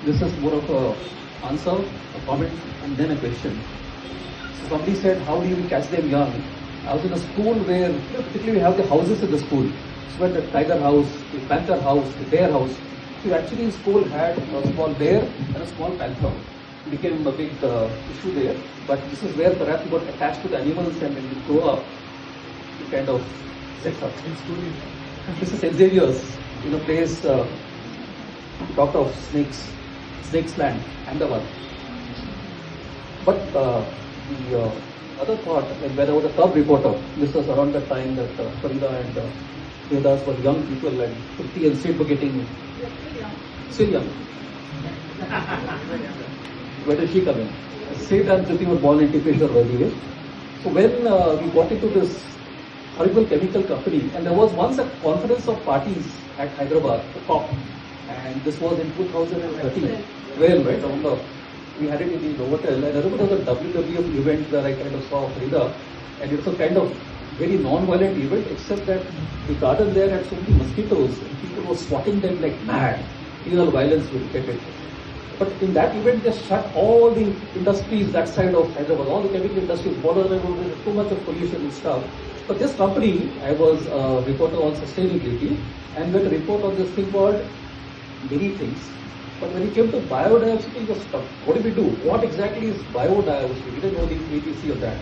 this is more of a answer, a comment, and then a question. So somebody said, how do you catch them young? I was in a school where typically we have the houses in the school. So when the tiger house, the panther house, the bear house. So actually in school had a small bear and a small panther. It became a big issue there. But this is where perhaps you got attached to the animals, and when you grow up, you kind of set up. This is St. Xavier's, in a place talked of Snake's Land, Ahmedabad. But the other part, when there was a cub reporter, this was around the time that Farida and Devidas were young people, and Tripti and Sid were getting still young. Where did she come in? Sid and Tripti were born in temperature early age. So when we got into this horrible chemical company, and there was once a conference of parties at Hyderabad, the COP, and this was in 2013. Well, right, we had it in the hotel, and I remember there was a WWF event where I kind of saw Farida, and it was a kind of very non-violent event, except that the garden there had so many mosquitoes, and people were swatting them like mad. Real violence would get it. But in that event, they shut all the industries that side of Hyderabad, all the chemical industries, border, there was too much of pollution and stuff. But this company, I was a reporter on sustainability, and we had a report on this thing called many things. But when it came to biodiversity, it was tough. What did we do? What exactly is biodiversity? We didn't know the ABC of that.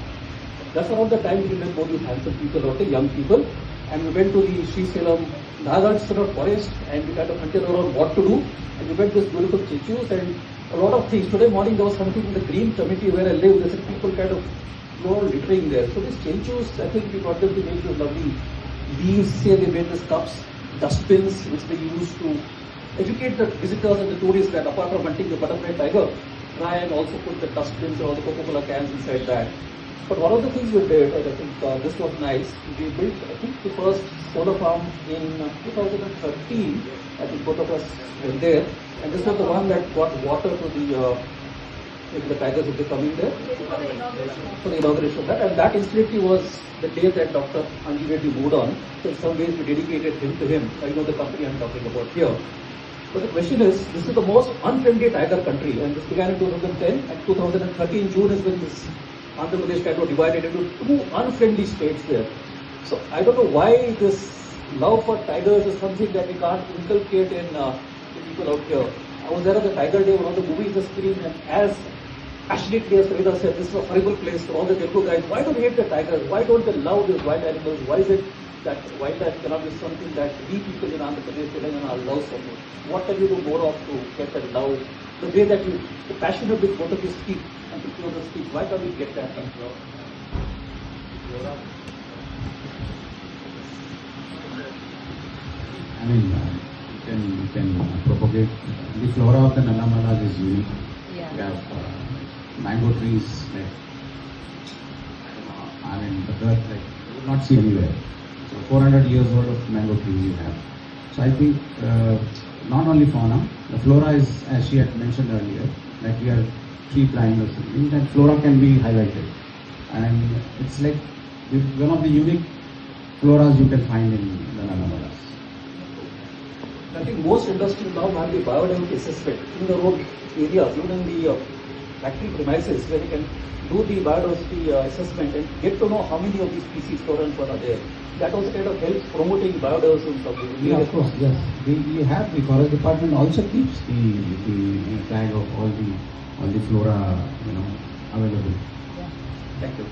That's around the time we met both these handsome people, or the young people, and we went to the Sri Salem Nagarjuna forest, and we kind of hunted around what to do, and we went to this beautiful statues and a lot of things. Today morning there was something in the green committee where I live. There's people kind of littering there. So these statues, I think we got them to make those lovely leaves. Say they made these cups, dustbins, which they use to educate the visitors and the tourists that apart from hunting the butterfly tiger, try and also put the dustbins or the Coca-Cola cans inside that. But one of the things we did, and I think this was nice, we built, I think, the first solar farm in 2013. I think both of us were there. And this was the one that got water to the tigers if they come in there. For the inauguration of that. And that incidentally was the day that Dr. Anji Reddy moved on. So in some ways we dedicated him to him. I know the company I'm talking about here. But the question is, this is the most unfriendly tiger country, and this began in 2010, and 2013 June is when this Andhra Pradesh kind of divided into two unfriendly states there. So I don't know why this love for tigers is something that we can't inculcate in the people out here. I was there on the Tiger Day, one of the movies on the screen, and as passionately as Farida said, this is a horrible place for all the Telugu guys. Why do they hate the tigers? Why don't they love these wild animals? Why is it that wildlife cannot be something that we people in Andhra Pradesh, Telangana love so much? What can you do more of to get that love? The way that you, the passion of which both of you speak and the two of us speak, why can't we get that from you? I mean, you can propagate. The flora of the Nalamalas is unique. Yeah. We have mango trees, like, I mean, the birth, like, you will not see anywhere. So 400 years old of mango trees you have. So I think not only fauna, the flora is, as she had mentioned earlier, like we are tree climbing or something, that flora can be highlighted. And it's like one of the unique floras you can find in the Nalamalas. I think most industries now have the biodiversity assessment in the road areas, even in the factory premises, where they can do the biodiversity assessment and get to know how many of these species, flora and fauna are there. That also kind of helps promoting biodiversity in some way. Yeah, of course, yes. We have, the forest department also keeps the tag of all the flora, available. Thank you.